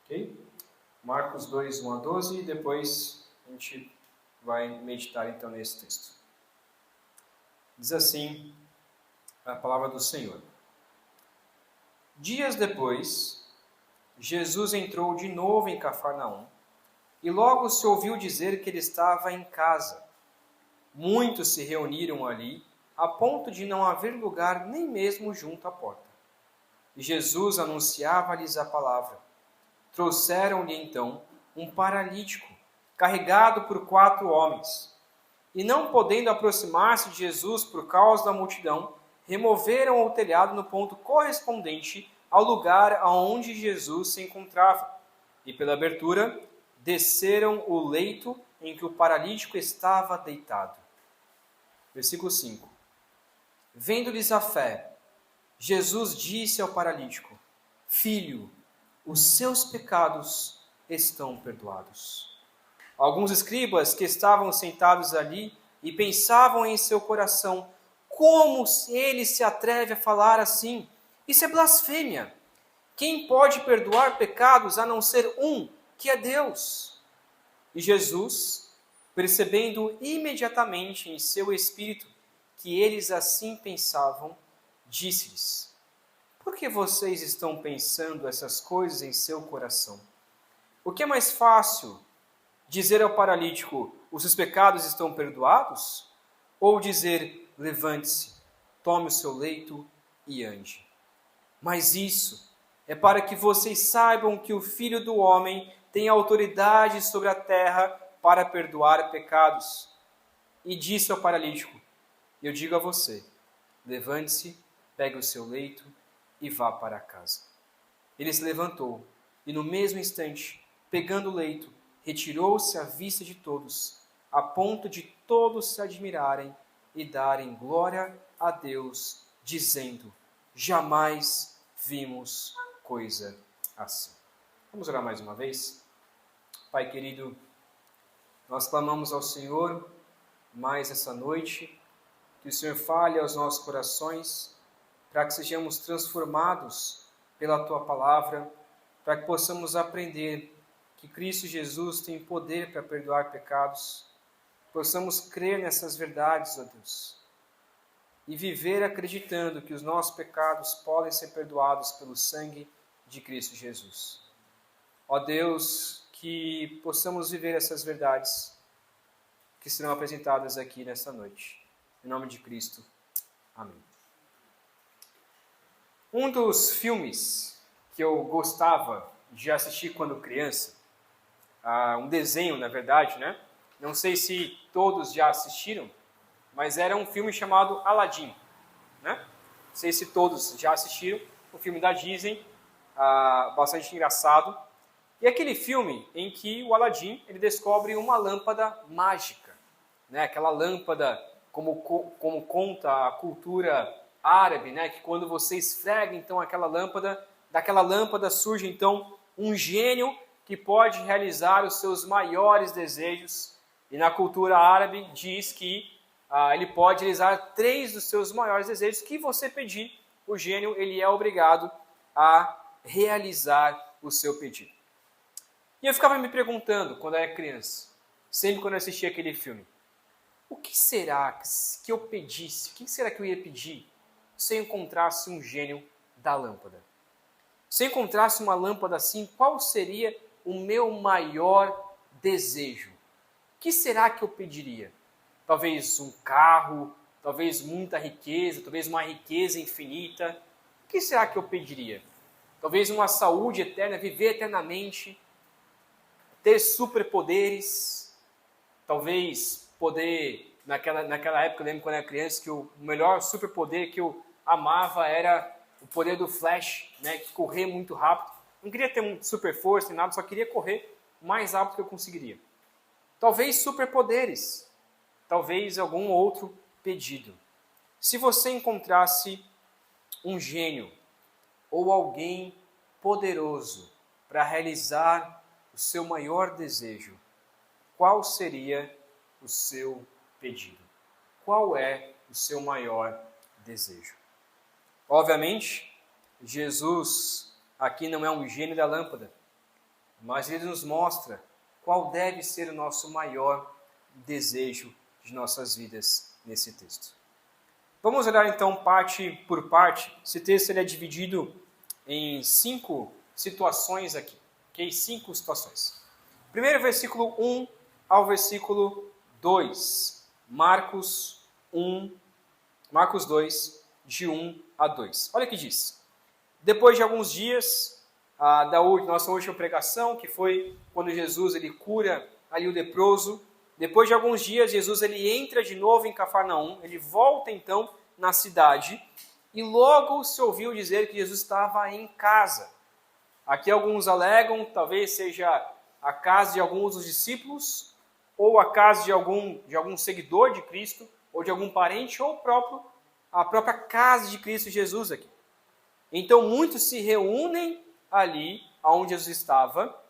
Ok? Marcos 2, 1 a 12, e depois a gente vai meditar então nesse texto. Diz assim a palavra do Senhor. Dias depois, Jesus entrou de novo em Cafarnaum, e logo se ouviu dizer que ele estava em casa. Muitos se reuniram ali, a ponto de não haver lugar nem mesmo junto à porta. E Jesus anunciava-lhes a palavra. Trouxeram-lhe então um paralítico, carregado por 4 homens. E não podendo aproximar-se de Jesus por causa da multidão, removeram o telhado no ponto correspondente ao lugar aonde Jesus se encontrava. E pela abertura, desceram o leito em que o paralítico estava deitado. Versículo 5. Vendo-lhes a fé, Jesus disse ao paralítico: Filho, os seus pecados estão perdoados. Alguns escribas que estavam sentados ali e pensavam em seu coração: como ele se atreve a falar assim? Isso é blasfêmia. Quem pode perdoar pecados a não ser um, que é Deus? E Jesus, percebendo imediatamente em seu espírito que eles assim pensavam, disse-lhes: Por que vocês estão pensando essas coisas em seu coração? O que é mais fácil, dizer ao paralítico: os seus pecados estão perdoados? Ou dizer: levante-se, tome o seu leito e ande? Mas isso é para que vocês saibam que o Filho do Homem tem autoridade sobre a terra para perdoar pecados. E disse ao paralítico: eu digo a você, levante-se, pegue o seu leito e vá para casa. Ele se levantou e no mesmo instante, pegando o leito, retirou-se à vista de todos, a ponto de todos se admirarem e darem glória a Deus, dizendo: jamais vimos coisa assim. Vamos orar mais uma vez? Pai querido, nós clamamos ao Senhor mais essa noite, que o Senhor fale aos nossos corações, para que sejamos transformados pela Tua palavra, para que possamos aprender que Cristo Jesus tem poder para perdoar pecados, possamos crer nessas verdades, ó Deus, e viver acreditando que os nossos pecados podem ser perdoados pelo sangue de Cristo Jesus. Ó Deus, que possamos viver essas verdades que serão apresentadas aqui nesta noite. Em nome de Cristo. Amém. Um dos filmes que eu gostava de assistir quando criança, um desenho, na verdade, né? Não sei se todos já assistiram, mas era um filme chamado Aladdin, né? Não sei se todos já assistiram, o filme da Disney, bastante engraçado. E aquele filme em que o Aladdin ele descobre uma lâmpada mágica, né? Aquela lâmpada, como conta a cultura árabe, né? Que quando você esfrega então aquela lâmpada, daquela lâmpada surge então um gênio que pode realizar os seus maiores desejos. E na cultura árabe diz que ele pode realizar 3 dos seus maiores desejos que você pedir, o gênio ele é obrigado a realizar o seu pedido. E eu ficava me perguntando, quando eu era criança, sempre quando eu assistia aquele filme, o que será que eu pedisse, o que será que eu ia pedir se eu encontrasse um gênio da lâmpada? Se eu encontrasse uma lâmpada assim, qual seria o meu maior desejo? O que será que eu pediria? Talvez um carro, talvez muita riqueza, talvez uma riqueza infinita. O que será que eu pediria? Talvez uma saúde eterna, viver eternamente, ter superpoderes, talvez poder, naquela época, eu lembro quando eu era criança, que o melhor superpoder que eu amava era o poder do Flash, né, que correr muito rápido. Não queria ter super força nem nada, só queria correr o mais rápido que eu conseguiria. Talvez superpoderes, talvez algum outro pedido. Se você encontrasse um gênio ou alguém poderoso para realizar o seu maior desejo, qual seria o seu pedido? Qual é o seu maior desejo? Obviamente, Jesus aqui não é um gênio da lâmpada. mas ele nos mostra qual deve ser o nosso maior desejo de nossas vidas nesse texto. Vamos olhar então parte por parte. Esse texto ele é dividido em 5 situações aqui, ok? 5 situações. Primeiro, versículo 1 ao versículo 2. Marcos 2, de 1 a 2. Olha o que diz. Depois de alguns dias da nossa última pregação, que foi quando Jesus ele cura ali o leproso, depois de alguns dias, Jesus ele entra de novo em Cafarnaum, ele volta então na cidade, e logo se ouviu dizer que Jesus estava em casa. Aqui alguns alegam, talvez seja a casa de alguns dos discípulos, ou a casa de algum seguidor de Cristo, ou de algum parente, ou a própria casa de Cristo Jesus aqui. Então muitos se reúnem ali onde Jesus estava,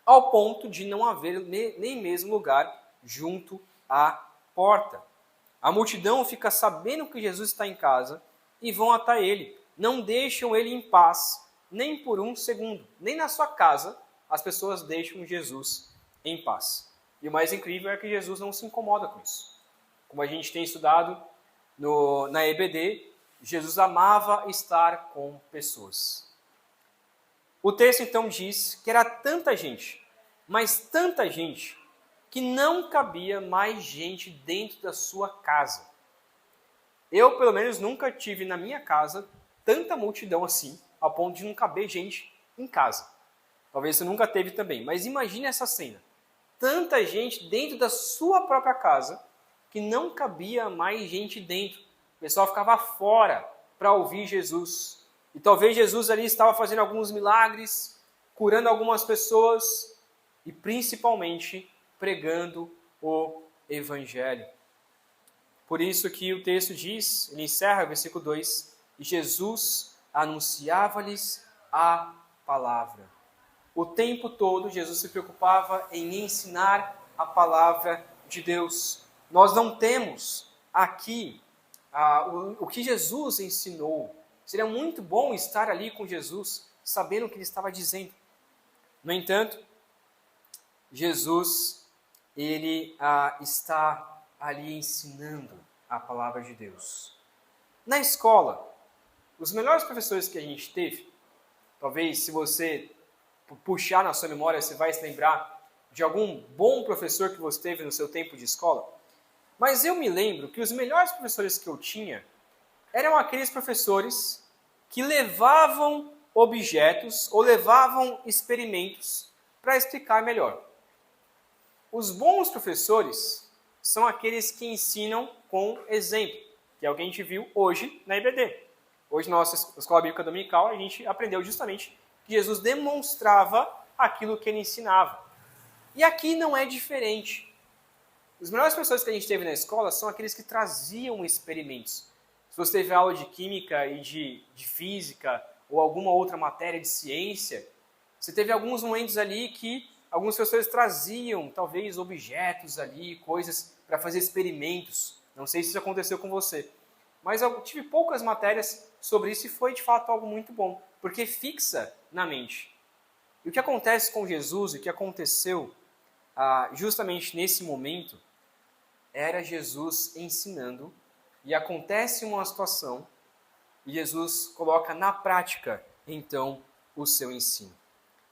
ao ponto de não haver nem mesmo lugar junto à porta. A multidão fica sabendo que Jesus está em casa e vão até ele. Não deixam ele em paz, nem por um segundo. Nem na sua casa as pessoas deixam Jesus em paz. E o mais incrível é que Jesus não se incomoda com isso. Como a gente tem estudado na EBD, Jesus amava estar com pessoas. O texto então diz que era tanta gente, mas tanta gente, que não cabia mais gente dentro da sua casa. Eu, pelo menos, nunca tive na minha casa tanta multidão assim, ao ponto de não caber gente em casa. Talvez você nunca teve também, mas imagine essa cena. Tanta gente dentro da sua própria casa, que não cabia mais gente dentro. O pessoal ficava fora para ouvir Jesus. E talvez Jesus ali estava fazendo alguns milagres, curando algumas pessoas e principalmente pregando o Evangelho. Por isso que o texto diz, ele encerra o versículo 2, e Jesus anunciava-lhes a palavra. O tempo todo Jesus se preocupava em ensinar a palavra de Deus. Nós não temos aqui o que Jesus ensinou. Seria muito bom estar ali com Jesus, sabendo o que ele estava dizendo. No entanto, Jesus ele está ali ensinando a palavra de Deus. Na escola, os melhores professores que a gente teve, talvez se você puxar na sua memória, você vai se lembrar de algum bom professor que você teve no seu tempo de escola. Mas eu me lembro que os melhores professores que eu tinha eram aqueles professores que levavam objetos ou levavam experimentos para explicar melhor. Os bons professores são aqueles que ensinam com exemplo, que é o que a gente viu hoje na IBD. Hoje, na nossa Escola Bíblica Dominical, a gente aprendeu justamente que Jesus demonstrava aquilo que ele ensinava. E aqui não é diferente. Os melhores professores que a gente teve na escola são aqueles que traziam experimentos. Se você teve aula de química e de física, ou alguma outra matéria de ciência, você teve alguns momentos ali que alguns professores traziam, talvez, objetos ali, coisas para fazer experimentos. Não sei se isso aconteceu com você. Mas eu tive poucas matérias sobre isso e foi, de fato, algo muito bom, porque fixa na mente. E o que acontece com Jesus, o que aconteceu justamente nesse momento, era Jesus ensinando, e acontece uma situação, e Jesus coloca na prática, então, o seu ensino.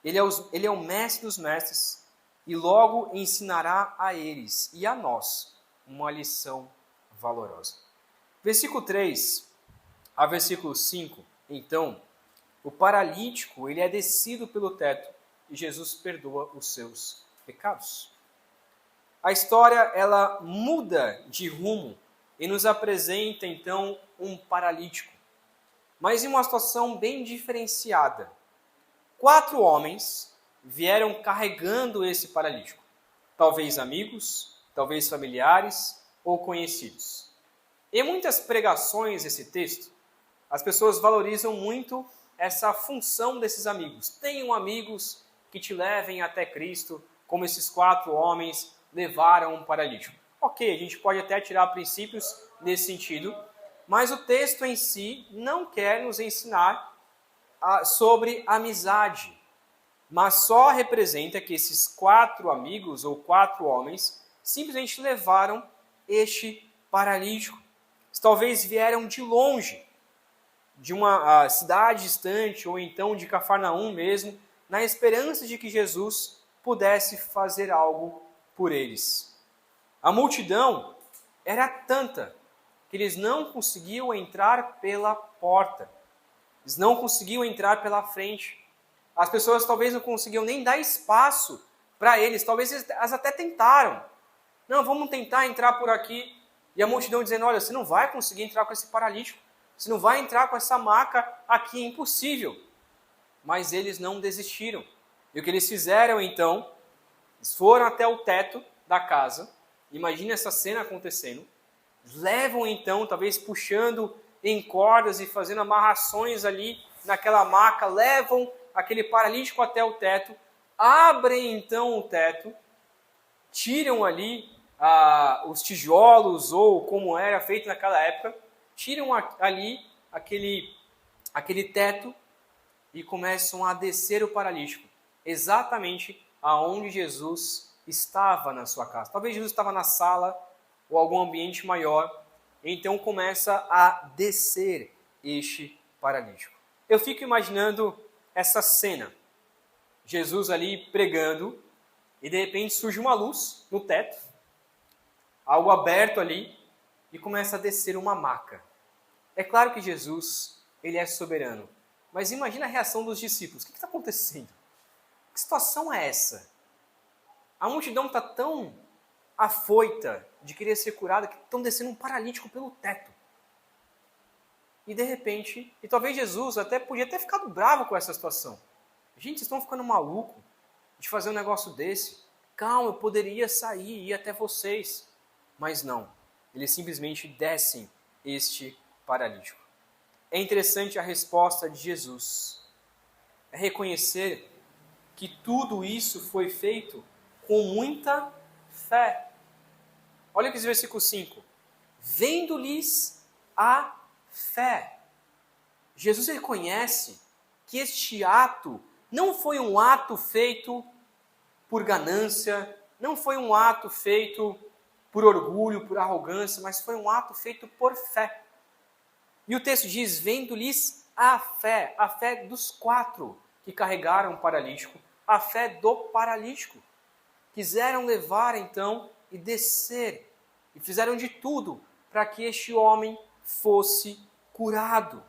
Ele é o mestre dos mestres e logo ensinará a eles e a nós uma lição valorosa. Versículo 3 a versículo 5, então, o paralítico ele é descido pelo teto e Jesus perdoa os seus pecados. A história ela muda de rumo e nos apresenta então um paralítico, mas em uma situação bem diferenciada. 4 homens vieram carregando esse paralítico. Talvez amigos, talvez familiares ou conhecidos. Em muitas pregações desse texto, as pessoas valorizam muito essa função desses amigos. Tenham amigos que te levem até Cristo, como esses 4 homens levaram um paralítico. Ok, a gente pode até tirar princípios nesse sentido, mas o texto em si não quer nos ensinar sobre amizade. mas só representa que esses 4 amigos ou 4 homens simplesmente levaram este paralítico. Eles talvez vieram de longe, de uma cidade distante, ou então de Cafarnaum mesmo, na esperança de que Jesus pudesse fazer algo por eles. A multidão era tanta que eles não conseguiam entrar pela porta. Eles não conseguiam entrar pela frente. As pessoas talvez não conseguiam nem dar espaço para eles. Talvez elas até tentaram. Não, vamos tentar entrar por aqui. E a multidão dizendo, olha, você não vai conseguir entrar com esse paralítico. Você não vai entrar com essa maca aqui, é impossível. Mas eles não desistiram. E o que eles fizeram então, eles foram até o teto da casa. Imagina essa cena acontecendo. Levam então, talvez puxando em cordas e fazendo amarrações ali naquela maca, levam aquele paralítico até o teto, abrem então o teto, tiram ali os tijolos, ou como era feito naquela época, tiram ali aquele teto e começam a descer o paralítico, exatamente aonde Jesus estava na sua casa. Talvez Jesus estava na sala ou algum ambiente maior, então começa a descer este paralítico. Eu fico imaginando essa cena, Jesus ali pregando, e de repente surge uma luz no teto, algo aberto ali, e começa a descer uma maca. É claro que Jesus, ele é soberano, mas imagina a reação dos discípulos. O que está acontecendo? Que situação é essa? A multidão está tão afoita de querer ser curada que estão descendo um paralítico pelo teto. E de repente, e talvez Jesus até podia ter ficado bravo com essa situação. Gente, vocês estão ficando maluco de fazer um negócio desse? Calma, eu poderia sair e ir até vocês. Mas não, eles simplesmente descem este paralítico. É interessante a resposta de Jesus. É reconhecer que tudo isso foi feito com muita fé. Olha que esse versículo 5. Vendo-lhes a fé. Jesus reconhece que este ato não foi um ato feito por ganância, não foi um ato feito por orgulho, por arrogância, mas foi um ato feito por fé. E o texto diz, vendo-lhes a fé dos 4 que carregaram o paralítico, a fé do paralítico. Quiseram levar então e descer, e fizeram de tudo para que este homem fosse curado.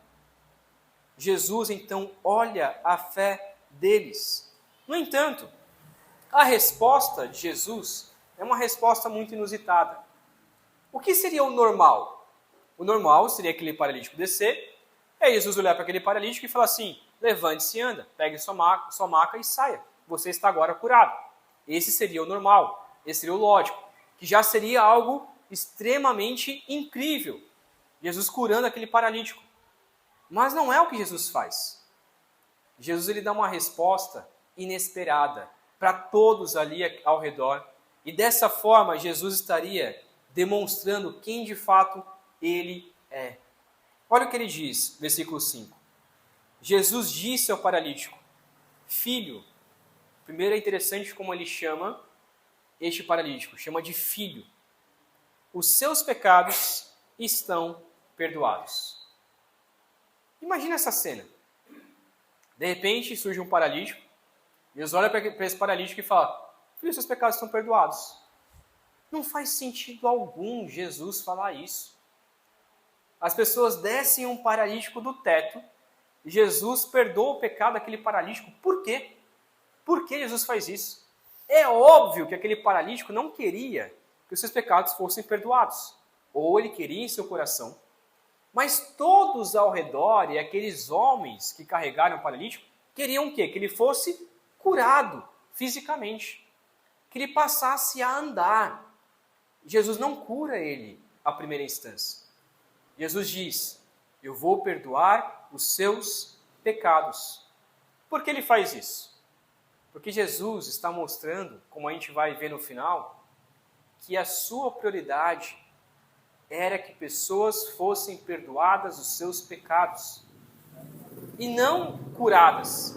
Jesus então olha a fé deles. No entanto, a resposta de Jesus é uma resposta muito inusitada. O que seria o normal? O normal seria aquele paralítico descer, aí Jesus olhar para aquele paralítico e falar assim, levante-se e anda, pegue sua maca e saia. Você está agora curado. Esse seria o normal, esse seria o lógico, que já seria algo extremamente incrível. Jesus curando aquele paralítico. Mas não é o que Jesus faz. Jesus ele dá uma resposta inesperada para todos ali ao redor. E dessa forma, Jesus estaria demonstrando quem de fato ele é. Olha o que ele diz, versículo 5. Jesus disse ao paralítico, filho. Primeiro é interessante como ele chama este paralítico, chama de filho. Os seus pecados estão perdoados. Imagina essa cena. De repente surge um paralítico, Jesus olha para esse paralítico e fala, filho, seus pecados estão perdoados. Não faz sentido algum Jesus falar isso. As pessoas descem um paralítico do teto e Jesus perdoa o pecado daquele paralítico. Por quê? Por que Jesus faz isso? É óbvio que aquele paralítico não queria que os seus pecados fossem perdoados. Ou ele queria em seu coração. Mas todos ao redor e aqueles homens que carregaram o paralítico queriam o quê? Que ele fosse curado fisicamente. Que ele passasse a andar. Jesus não cura ele à primeira instância. Jesus diz, eu vou perdoar os seus pecados. Por que ele faz isso? Porque Jesus está mostrando, como a gente vai ver no final, que a sua prioridade era que pessoas fossem perdoadas os seus pecados e não curadas.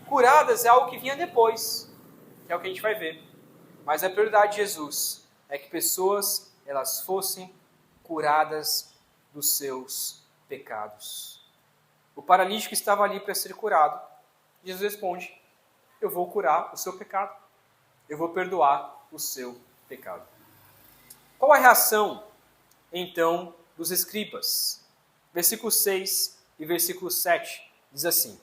curadas é algo que vinha depois, que é o que a gente vai ver. Mas a prioridade de Jesus é que pessoas elas fossem curadas dos seus pecados. O paralítico estava ali para ser curado. Jesus responde: eu vou curar o seu pecado. Eu vou perdoar o seu pecado. Qual a reação, então, dos escribas? Versículo 6 e versículo 7 diz assim: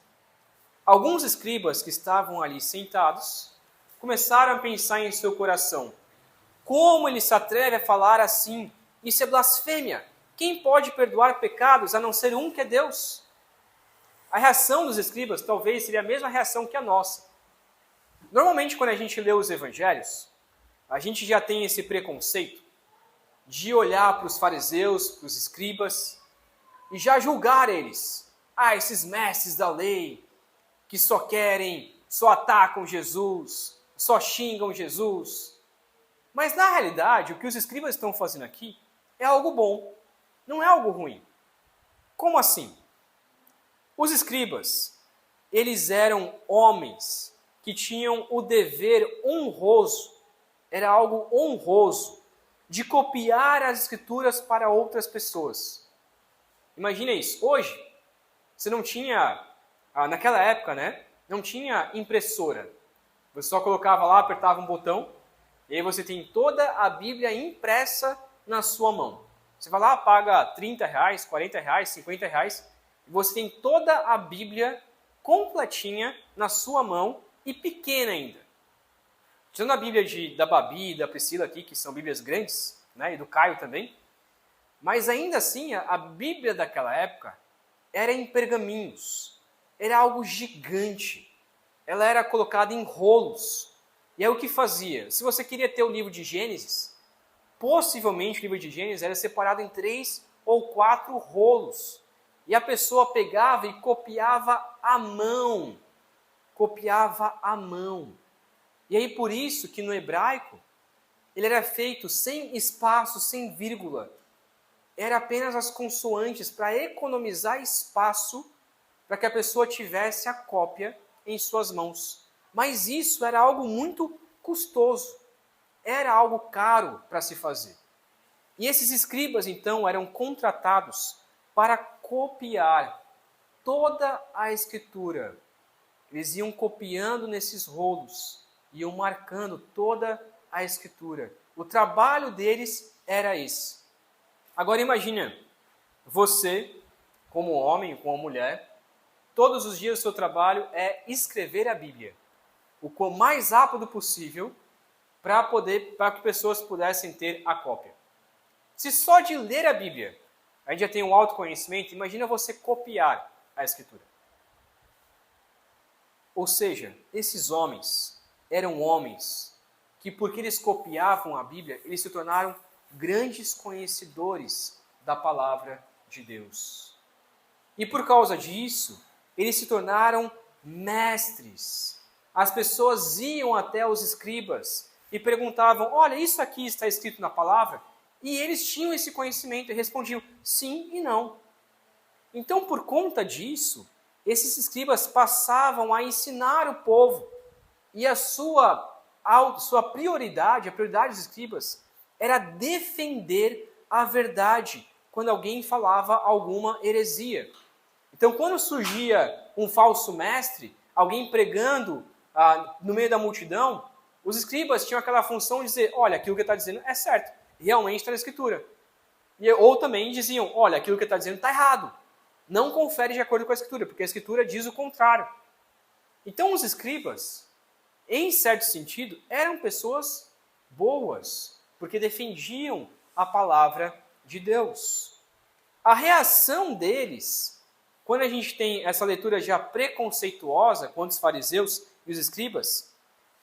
alguns escribas que estavam ali sentados começaram a pensar em seu coração: como ele se atreve a falar assim? Isso é blasfêmia. Quem pode perdoar pecados a não ser um que é Deus? A reação dos escribas talvez seria a mesma reação que a nossa. Normalmente, quando a gente lê os evangelhos, a gente já tem esse preconceito de olhar para os fariseus, para os escribas, e já julgar eles. Esses mestres da lei, que só atacam Jesus, só xingam Jesus. Mas, na realidade, o que os escribas estão fazendo aqui é algo bom, não é algo ruim. Como assim? Os escribas, eles eram homens que tinham o dever honroso, era algo honroso, de copiar as escrituras para outras pessoas. Imagina isso. Hoje, você não tinha, naquela época, não tinha impressora. Você só colocava lá, apertava um botão, e aí você tem toda a Bíblia impressa na sua mão. Você vai lá, paga R$30, R$40, R$50, e você tem toda a Bíblia completinha na sua mão e pequena ainda. Tirando a Bíblia da Babi e da Priscila aqui, que são Bíblias grandes, e do Caio também, mas ainda assim, a Bíblia daquela época era em pergaminhos, era algo gigante, ela era colocada em rolos. E aí o que fazia? Se você queria ter o livro de Gênesis, possivelmente o livro de Gênesis era separado em 3 ou 4 rolos. E a pessoa pegava e copiava à mão. Copiava à mão. E aí por isso que no hebraico, ele era feito sem espaço, sem vírgula. Era apenas as consoantes para economizar espaço para que a pessoa tivesse a cópia em suas mãos. Mas isso era algo muito custoso. Era algo caro para se fazer. E esses escribas, então, eram contratados para copiar toda a escritura. Eles iam copiando nesses rolos, iam marcando toda a escritura. O trabalho deles era esse. Agora imagina, você, como homem, como mulher, todos os dias o seu trabalho é escrever a Bíblia, o mais rápido possível, para que pessoas pudessem ter a cópia. Se só de ler a Bíblia a gente já tem um autoconhecimento, imagina você copiar a Escritura. Ou seja, esses homens eram homens que, porque eles copiavam a Bíblia, eles se tornaram grandes conhecedores da palavra de Deus. E por causa disso, eles se tornaram mestres. As pessoas iam até os escribas e perguntavam: olha, isso aqui está escrito na palavra? E eles tinham esse conhecimento e respondiam sim e não. Então, por conta disso, esses escribas passavam a ensinar o povo. E a sua prioridade, a prioridade dos escribas, era defender a verdade quando alguém falava alguma heresia. Então, quando surgia um falso mestre, alguém pregando no meio da multidão, os escribas tinham aquela função de dizer: olha, aquilo que está dizendo é certo, realmente está na Escritura. Ou também diziam: olha, aquilo que está dizendo está errado, não confere de acordo com a Escritura, porque a Escritura diz o contrário. Então, os escribas, em certo sentido, eram pessoas boas, porque defendiam a palavra de Deus. A reação deles, quando a gente tem essa leitura já preconceituosa contra os fariseus e os escribas,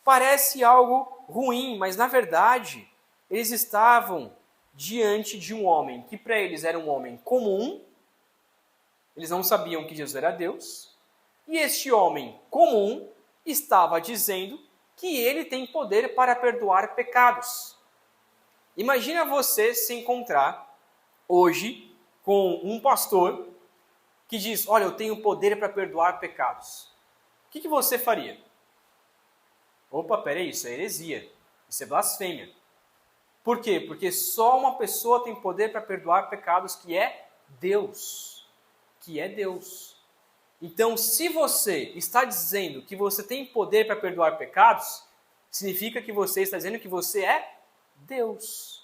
parece algo ruim, mas na verdade eles estavam diante de um homem que para eles era um homem comum, eles não sabiam que Jesus era Deus, e este homem comum estava dizendo que ele tem poder para perdoar pecados. Imagina você se encontrar hoje com um pastor que diz: olha, eu tenho poder para perdoar pecados. que você faria? Opa, peraí, isso é heresia, isso é blasfêmia. Por quê? Porque só uma pessoa tem poder para perdoar pecados, que é Deus. Que é Deus. Então, se você está dizendo que você tem poder para perdoar pecados, significa que você está dizendo que você é Deus.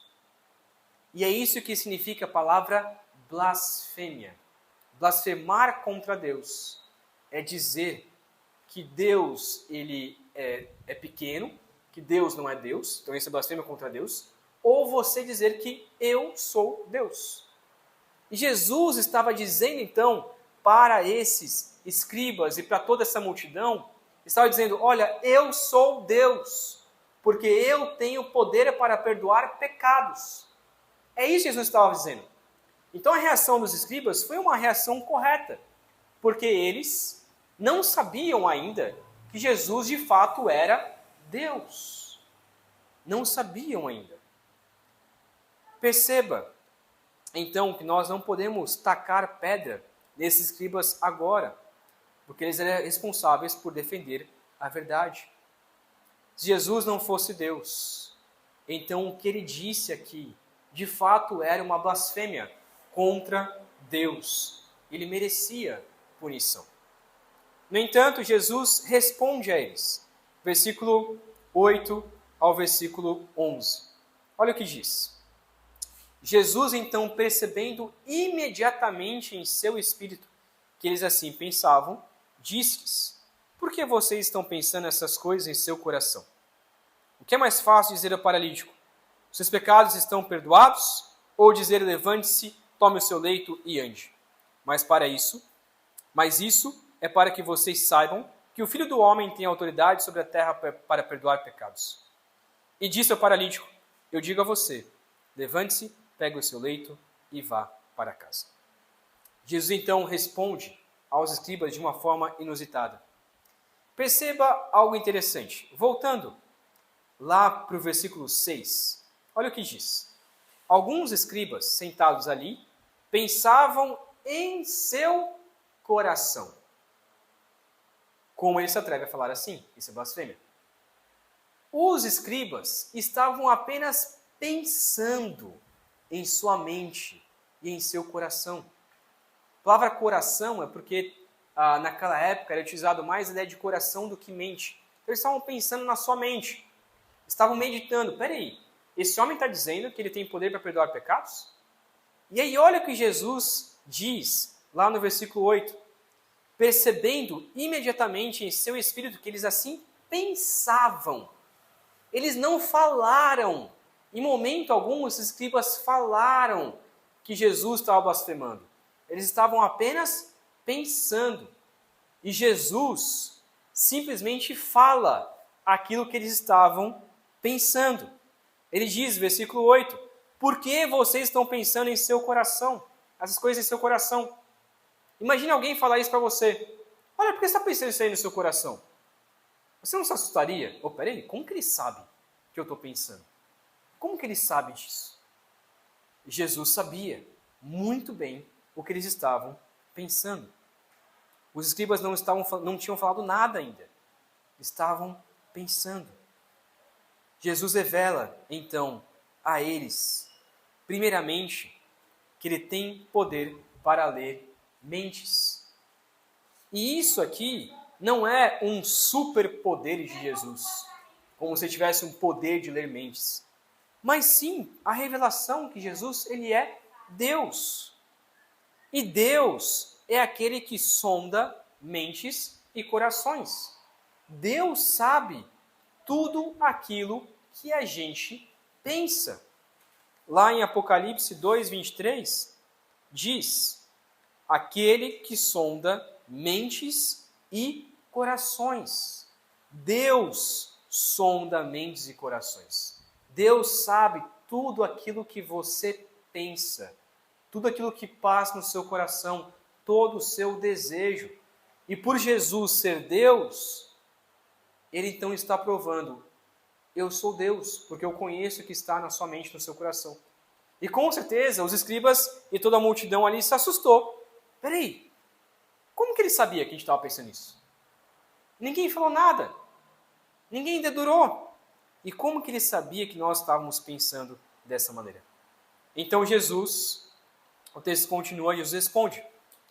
E é isso que significa a palavra blasfêmia. Blasfemar contra Deus é dizer que Deus ele é pequeno, que Deus não é Deus, então isso é blasfêmia contra Deus, ou você dizer que eu sou Deus. E Jesus estava dizendo então para esses escribas e para toda essa multidão, estava dizendo, olha, eu sou Deus, porque eu tenho poder para perdoar pecados. É isso que Jesus estava dizendo. Então a reação dos escribas foi uma reação correta, porque eles não sabiam ainda que Jesus de fato era Deus. Não sabiam ainda. Perceba, então, que nós não podemos tacar pedra nesses escribas agora, porque eles eram responsáveis por defender a verdade. Se Jesus não fosse Deus, então o que ele disse aqui, de fato era uma blasfêmia contra Deus. Ele merecia punição. No entanto, Jesus responde a eles. Versículo 8 ao versículo 11. Olha o que diz. Jesus, então, percebendo imediatamente em seu espírito que eles assim pensavam, disse-lhes, por que vocês estão pensando essas coisas em seu coração? O que é mais fácil dizer ao paralítico, seus pecados estão perdoados? Ou dizer, levante-se, tome o seu leito e ande? Mas isso é para que vocês saibam que o Filho do Homem tem autoridade sobre a terra para perdoar pecados. E disse ao paralítico, eu digo a você, levante-se, pegue o seu leito e vá para casa. Jesus então responde aos escribas de uma forma inusitada. Perceba algo interessante. Voltando lá para o versículo 6, olha o que diz. Alguns escribas sentados ali pensavam em seu coração. Como ele se atreve a falar assim? Isso é blasfêmia. Os escribas estavam apenas pensando em sua mente e em seu coração. A palavra coração é porque naquela época era utilizado mais a ideia de coração do que mente. Então, eles estavam pensando na sua mente. Estavam meditando. Peraí, esse homem está dizendo que ele tem poder para perdoar pecados? E aí olha o que Jesus diz lá no versículo 8. Percebendo imediatamente em seu espírito que eles assim pensavam. Eles não falaram. Em momento algum, os escribas falaram que Jesus estava blasfemando. Eles estavam apenas pensando. E Jesus simplesmente fala aquilo que eles estavam pensando. Ele diz, versículo 8, por que vocês estão pensando em seu coração? Essas coisas em seu coração. Imagine alguém falar isso para você. Olha, por que você está pensando isso aí no seu coração? Você não se assustaria? Oh, peraí, como que ele sabe que eu estou pensando? Como que ele sabe disso? Jesus sabia muito bem o que eles estavam pensando. Os escribas não tinham falado nada ainda. Estavam pensando. Jesus revela, então, a eles, primeiramente, que ele tem poder para ler mentes. E isso aqui não é um superpoder de Jesus, como se tivesse um poder de ler mentes. Mas sim a revelação que Jesus ele é Deus. E Deus é aquele que sonda mentes e corações. Deus sabe tudo aquilo que a gente pensa. Lá em Apocalipse 2:23 diz: aquele que sonda mentes e corações. Deus sonda mentes e corações. Deus sabe tudo aquilo que você pensa, tudo aquilo que passa no seu coração, todo o seu desejo. E por Jesus ser Deus, ele então está provando, eu sou Deus, porque eu conheço o que está na sua mente, no seu coração. E com certeza os escribas e toda a multidão ali se assustou. Peraí, como que ele sabia que a gente estava pensando nisso? Ninguém falou nada. Ninguém dedurou. E como que ele sabia que nós estávamos pensando dessa maneira? Então Jesus, o texto continua, Jesus responde.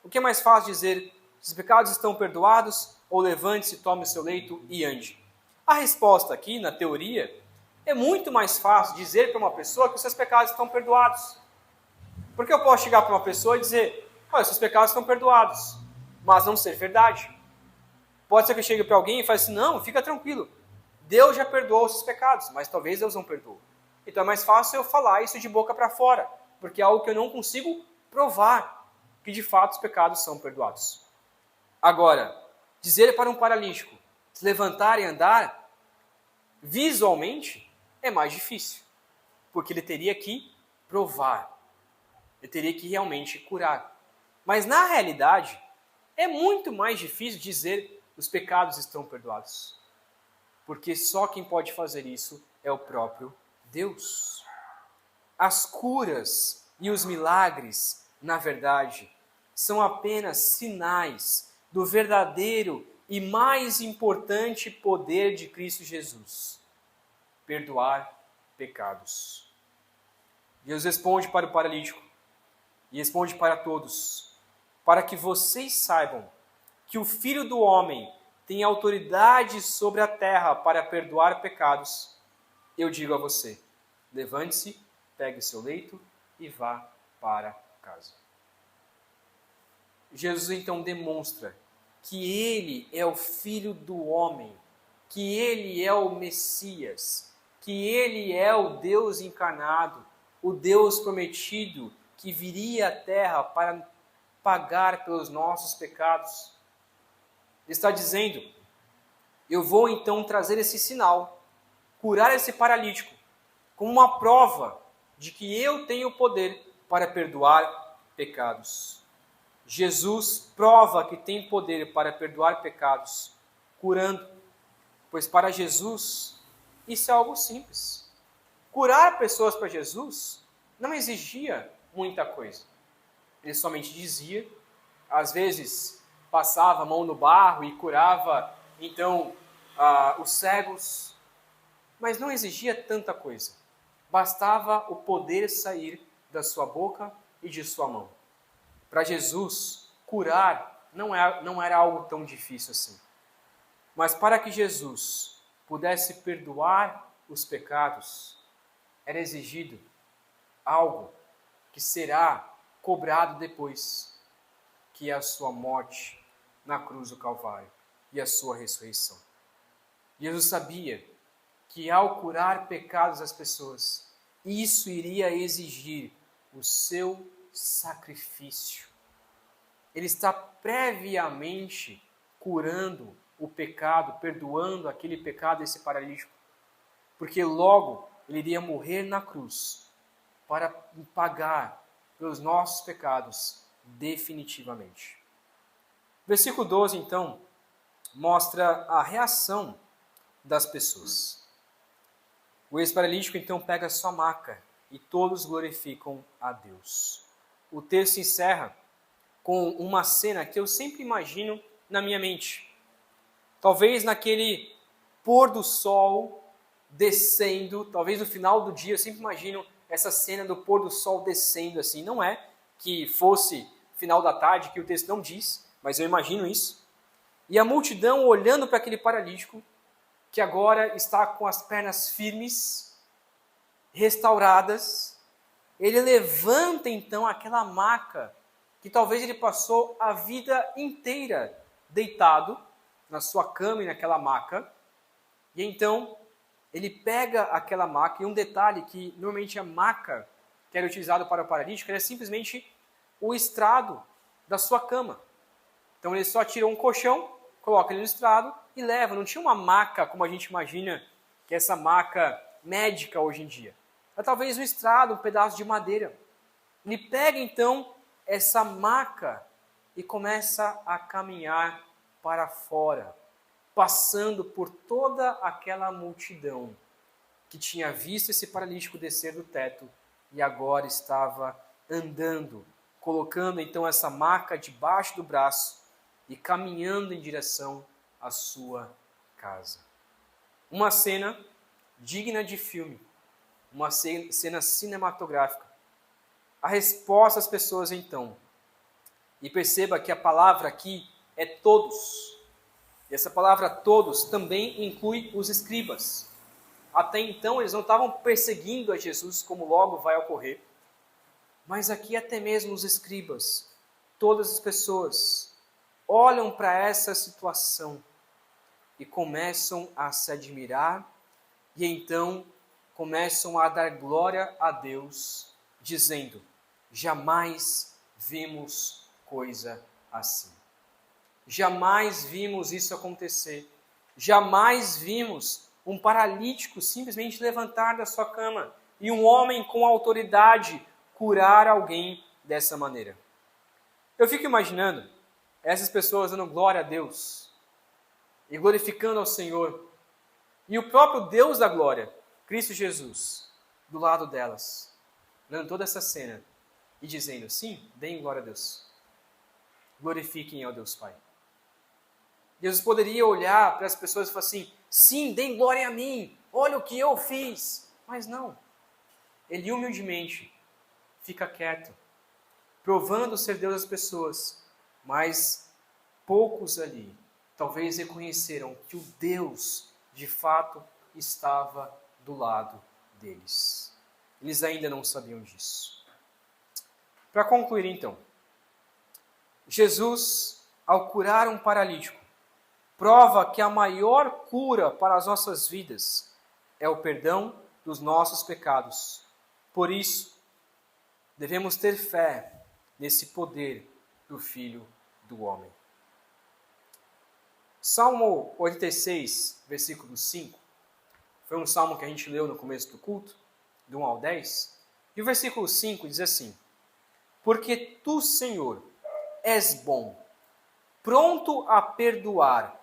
O que é mais fácil dizer, os pecados estão perdoados, ou levante-se, tome o seu leito e ande? A resposta aqui, na teoria, é muito mais fácil dizer para uma pessoa que os seus pecados estão perdoados. Porque eu posso chegar para uma pessoa e dizer, olha, seus pecados estão perdoados, mas não ser verdade. Pode ser que eu chegue para alguém e fale assim, não, fica tranquilo, Deus já perdoou os seus pecados, mas talvez Deus não perdoe. Então é mais fácil eu falar isso de boca para fora, porque é algo que eu não consigo provar, que de fato os pecados são perdoados. Agora, dizer para um paralítico se levantar e andar, visualmente, é mais difícil, porque ele teria que provar, ele teria que realmente curar. Mas na realidade, é muito mais difícil dizer os pecados estão perdoados, porque só quem pode fazer isso é o próprio Deus. As curas e os milagres, na verdade, são apenas sinais do verdadeiro e mais importante poder de Cristo Jesus: perdoar pecados. Jesus responde para o paralítico e responde para todos, para que vocês saibam que o Filho do Homem tem autoridade sobre a terra para perdoar pecados. Eu digo a você, levante-se, pegue seu leito e vá para casa. Jesus então demonstra que ele é o Filho do Homem, que ele é o Messias, que ele é o Deus encarnado, o Deus prometido que viria à terra para pagar pelos nossos pecados. Ele está dizendo, eu vou então trazer esse sinal, curar esse paralítico, como uma prova de que eu tenho poder para perdoar pecados. Jesus prova que tem poder para perdoar pecados, curando, pois para Jesus isso é algo simples. Curar pessoas para Jesus não exigia muita coisa. Ele somente dizia, às vezes passava a mão no barro e curava então os cegos, mas não exigia tanta coisa. Bastava o poder sair da sua boca e de sua mão. Para Jesus, curar não era algo tão difícil assim. Mas para que Jesus pudesse perdoar os pecados, era exigido algo que será cobrado depois, que é a sua morte na cruz do Calvário e a sua ressurreição. Jesus sabia que ao curar pecados das pessoas, isso iria exigir o seu sacrifício. Ele está previamente curando o pecado, perdoando aquele pecado desse paralítico, porque logo ele iria morrer na cruz para pagar pelos nossos pecados definitivamente. Versículo 12, então, mostra a reação das pessoas. O ex-paralítico, então, pega a sua maca e todos glorificam a Deus. O texto encerra com uma cena que eu sempre imagino na minha mente. Talvez naquele pôr do sol descendo, talvez no final do dia, eu sempre imagino essa cena do pôr do sol descendo assim. Não é que fosse final da tarde, que o texto não diz, mas eu imagino isso. E a multidão olhando para aquele paralítico, que agora está com as pernas firmes, restauradas. Ele levanta então aquela maca que talvez ele passou a vida inteira deitado na sua cama e naquela maca. E então ele pega aquela maca, e um detalhe que normalmente a maca que era utilizado para o paralítico era simplesmente o estrado da sua cama. Então ele só tirou um colchão, coloca ele no estrado e leva. Não tinha uma maca como a gente imagina, que é essa maca médica hoje em dia. Era talvez um estrado, um pedaço de madeira. Ele pega então essa maca e começa a caminhar para fora, passando por toda aquela multidão que tinha visto esse paralítico descer do teto e agora estava andando, colocando então essa maca debaixo do braço e caminhando em direção a sua casa. Uma cena digna de filme, uma cena cinematográfica. A resposta às pessoas então. E perceba que a palavra aqui é todos. E essa palavra todos também inclui os escribas. Até então eles não estavam perseguindo a Jesus, como logo vai ocorrer. Mas aqui até mesmo os escribas, todas as pessoas, olham para essa situação e começam a se admirar e então começam a dar glória a Deus, dizendo: jamais vimos coisa assim. Jamais vimos isso acontecer. Jamais vimos um paralítico simplesmente levantar da sua cama e um homem com autoridade curar alguém dessa maneira. Eu fico imaginando essas pessoas dando glória a Deus e glorificando ao Senhor, e o próprio Deus da glória, Cristo Jesus, do lado delas, dando toda essa cena e dizendo: sim, deem glória a Deus, glorifiquem ao Deus Pai. Jesus poderia olhar para as pessoas e falar assim: sim, deem glória a mim, olha o que eu fiz. Mas não, ele humildemente fica quieto, provando ser Deus às pessoas, mas poucos ali talvez reconheceram que o Deus de fato estava do lado deles. Eles ainda não sabiam disso. Para concluir então, Jesus, ao curar um paralítico, prova que a maior cura para as nossas vidas é o perdão dos nossos pecados. Por isso, devemos ter fé nesse poder do Filho do Homem. Salmo 86, versículo 5, foi um salmo que a gente leu no começo do culto, do 1 ao 10, e o versículo 5 diz assim: porque tu, Senhor, és bom, pronto a perdoar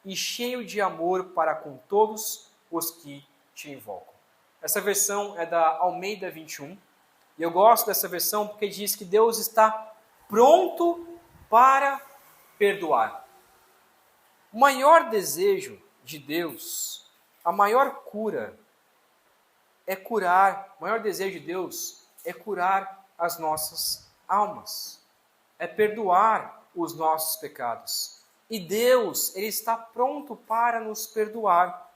e cheio de amor para com todos os que te invocam. Essa versão é da Almeida 21, e eu gosto dessa versão porque diz que Deus está pronto para perdoar. O maior desejo de Deus, a maior cura, é curar, o maior desejo de Deus é curar as nossas almas, é perdoar os nossos pecados. E Deus, Ele está pronto para nos perdoar.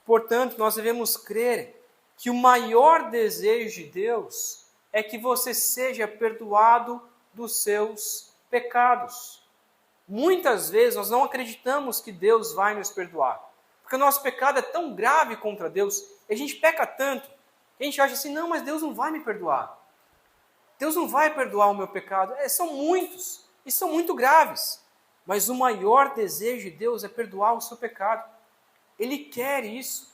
Portanto, nós devemos crer que o maior desejo de Deus é que você seja perdoado dos seus pecados. Muitas vezes nós não acreditamos que Deus vai nos perdoar, porque o nosso pecado é tão grave contra Deus, e a gente peca tanto, que a gente acha assim: não, mas Deus não vai me perdoar. Deus não vai perdoar o meu pecado. São muitos, e são muito graves. Mas o maior desejo de Deus é perdoar o seu pecado. Ele quer isso.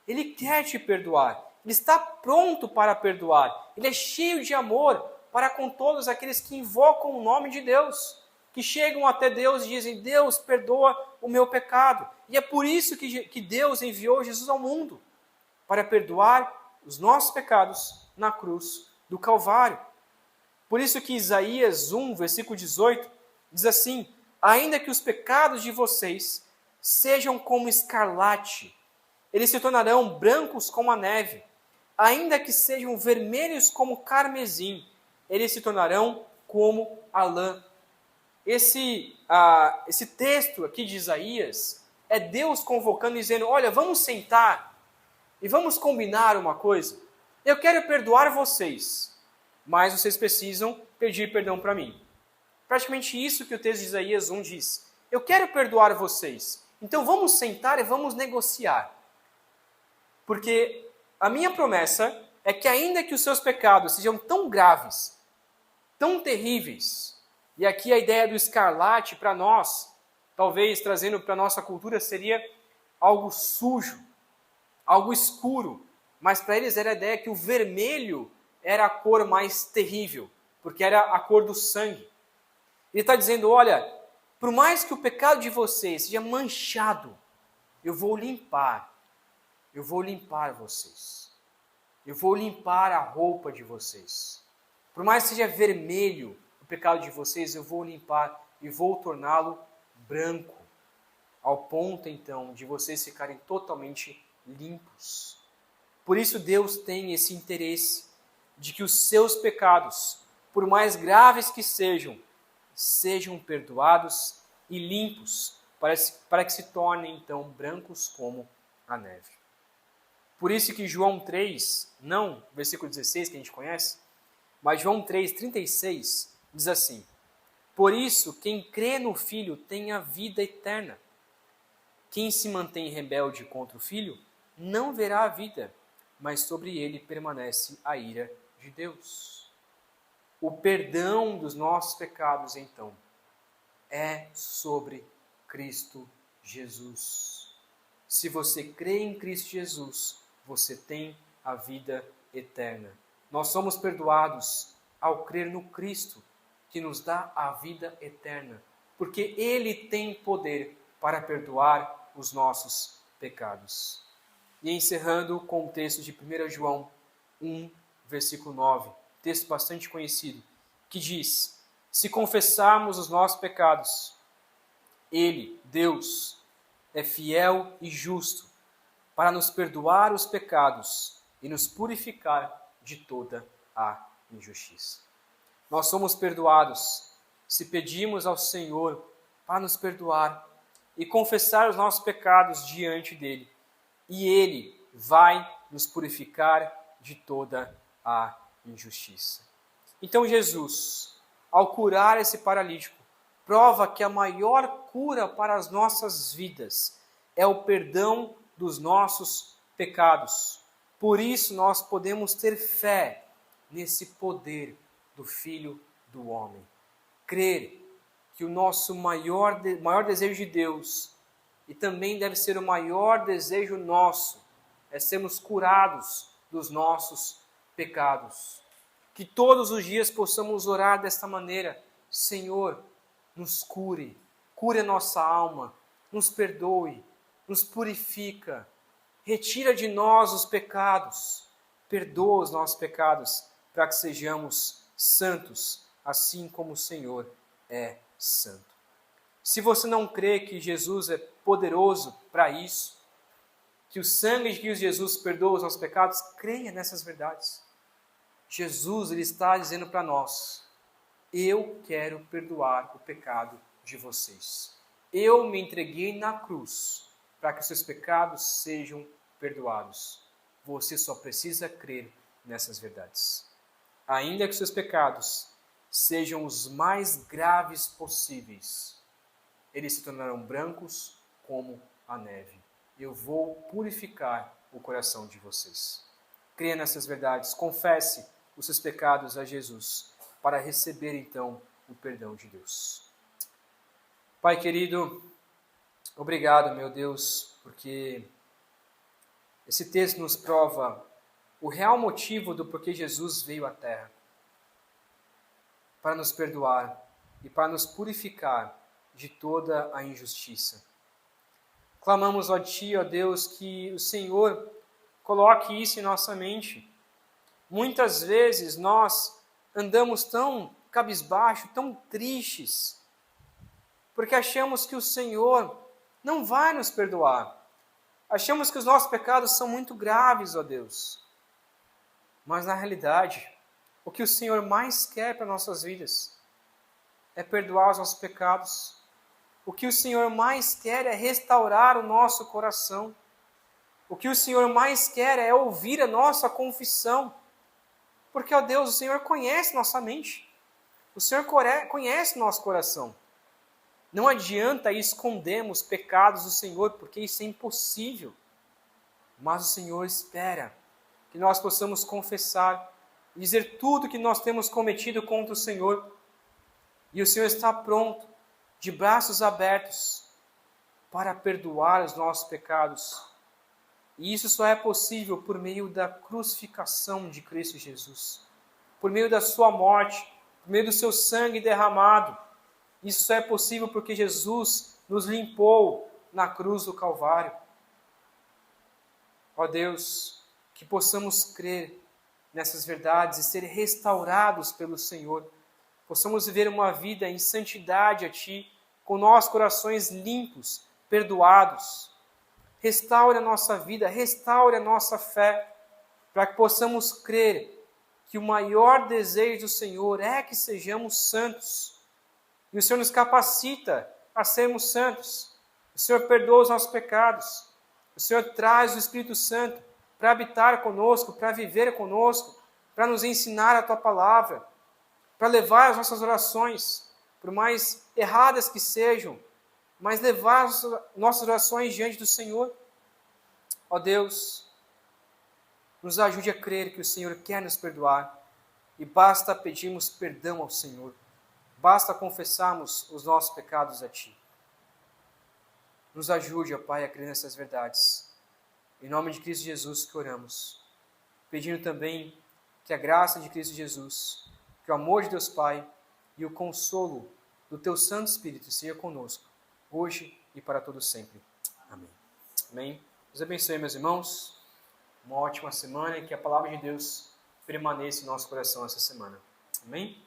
Ele quer te perdoar. Ele está pronto para perdoar. Ele é cheio de amor para com todos aqueles que invocam o nome de Deus, que chegam até Deus e dizem: Deus, perdoa o meu pecado. E é por isso que Deus enviou Jesus ao mundo, para perdoar os nossos pecados na cruz do Calvário. Por isso que Isaías 1, versículo 18, diz assim: ainda que os pecados de vocês sejam como escarlate, eles se tornarão brancos como a neve. Ainda que sejam vermelhos como carmesim, eles se tornarão como a lã. Esse texto aqui de Isaías é Deus convocando e dizendo: olha, vamos sentar e vamos combinar uma coisa. Eu quero perdoar vocês, mas vocês precisam pedir perdão para mim. Praticamente isso que o texto de Isaías 1 diz. Eu quero perdoar vocês, então vamos sentar e vamos negociar. Porque a minha promessa é que ainda que os seus pecados sejam tão graves, tão terríveis, e aqui a ideia do escarlate para nós, talvez trazendo para a nossa cultura, seria algo sujo, algo escuro, mas para eles era a ideia que o vermelho era a cor mais terrível, porque era a cor do sangue. Ele está dizendo: olha, por mais que o pecado de vocês seja manchado, eu vou limpar vocês. Eu vou limpar a roupa de vocês. Por mais que seja vermelho o pecado de vocês, eu vou limpar e vou torná-lo branco. ao ponto então de vocês ficarem totalmente limpos. Por isso Deus tem esse interesse de que os seus pecados, por mais graves que sejam perdoados e limpos, para que se tornem então brancos como a neve. Por isso que João 3, não o versículo 16 que a gente conhece, mas João 3,36 diz assim: por isso, quem crê no Filho tem a vida eterna. Quem se mantém rebelde contra o Filho não verá a vida, mas sobre ele permanece a ira de Deus. O perdão dos nossos pecados, então, é sobre Cristo Jesus. Se você crê em Cristo Jesus, você tem a vida eterna. Nós somos perdoados ao crer no Cristo, que nos dá a vida eterna, porque Ele tem poder para perdoar os nossos pecados. E encerrando com o texto de 1 João 1, versículo 9, texto bastante conhecido, que diz: se confessarmos os nossos pecados, Ele, Deus, é fiel e justo para nos perdoar os pecados e nos purificar de toda a injustiça. Nós somos perdoados se pedimos ao Senhor para nos perdoar e confessar os nossos pecados diante dele. E Ele vai nos purificar de toda a injustiça. Então Jesus, ao curar esse paralítico, prova que a maior cura para as nossas vidas é o perdão dos nossos pecados. Por isso nós podemos ter fé nesse poder do Filho do Homem. Crer que o nosso maior desejo de Deus, e também deve ser o maior desejo nosso, é sermos curados dos nossos pecados. Que todos os dias possamos orar desta maneira: Senhor, nos cure, cure a nossa alma, nos perdoe, nos purifica, retira de nós os pecados, perdoa os nossos pecados, para que sejamos santos, assim como o Senhor é santo. Se você não crê que Jesus é poderoso para isso, que o sangue de Cristo Jesus perdoa os nossos pecados, creia nessas verdades. Jesus, Ele está dizendo para nós: eu quero perdoar o pecado de vocês. Eu me entreguei na cruz para que os seus pecados sejam perdoados. Você só precisa crer nessas verdades. Ainda que os seus pecados sejam os mais graves possíveis, eles se tornarão brancos como a neve. Eu vou purificar o coração de vocês. Creia nessas verdades, confesse os seus pecados a Jesus, para receber então o perdão de Deus. Pai querido, obrigado, meu Deus, porque esse texto nos prova o real motivo do porquê Jesus veio à Terra. Para nos perdoar e para nos purificar de toda a injustiça. Clamamos a Ti, ó Deus, que o Senhor coloque isso em nossa mente. Muitas vezes nós andamos tão cabisbaixo, tão tristes, porque achamos que o Senhor não vai nos perdoar. Achamos que os nossos pecados são muito graves, ó Deus. Mas na realidade, o que o Senhor mais quer para nossas vidas é perdoar os nossos pecados. O que o Senhor mais quer é restaurar o nosso coração. O que o Senhor mais quer é ouvir a nossa confissão. Porque, ó Deus, o Senhor conhece nossa mente. O Senhor conhece nosso coração. Não adianta escondermos pecados do Senhor, porque isso é impossível. Mas o Senhor espera que nós possamos confessar, dizer tudo que nós temos cometido contra o Senhor. E o Senhor está pronto, de braços abertos, para perdoar os nossos pecados. E isso só é possível por meio da crucificação de Cristo Jesus, por meio da sua morte, por meio do seu sangue derramado. Isso só é possível porque Jesus nos limpou na cruz do Calvário. Ó Deus, que possamos crer nessas verdades e ser restaurados pelo Senhor. Possamos viver uma vida em santidade a Ti, com nossos corações limpos perdoados. Restaure a nossa vida, restaure a nossa fé, para que possamos crer que o maior desejo do Senhor é que sejamos santos. E o Senhor nos capacita a sermos santos. O Senhor perdoa os nossos pecados. O Senhor traz o Espírito Santo para habitar conosco, para viver conosco, para nos ensinar a Tua palavra, para levar as nossas orações, por mais erradas que sejam, mas levar as nossas orações diante do Senhor. Ó Deus, nos ajude a crer que o Senhor quer nos perdoar e basta pedirmos perdão ao Senhor, basta confessarmos os nossos pecados a Ti. Nos ajude, ó Pai, a crer nessas verdades. Em nome de Cristo Jesus que oramos, pedindo também que a graça de Cristo Jesus, que o amor de Deus Pai e o consolo do Teu Santo Espírito seja conosco, hoje e para todo sempre. Amém. Amém. Deus abençoe, meus irmãos. Uma ótima semana e que a palavra de Deus permaneça em nosso coração essa semana. Amém?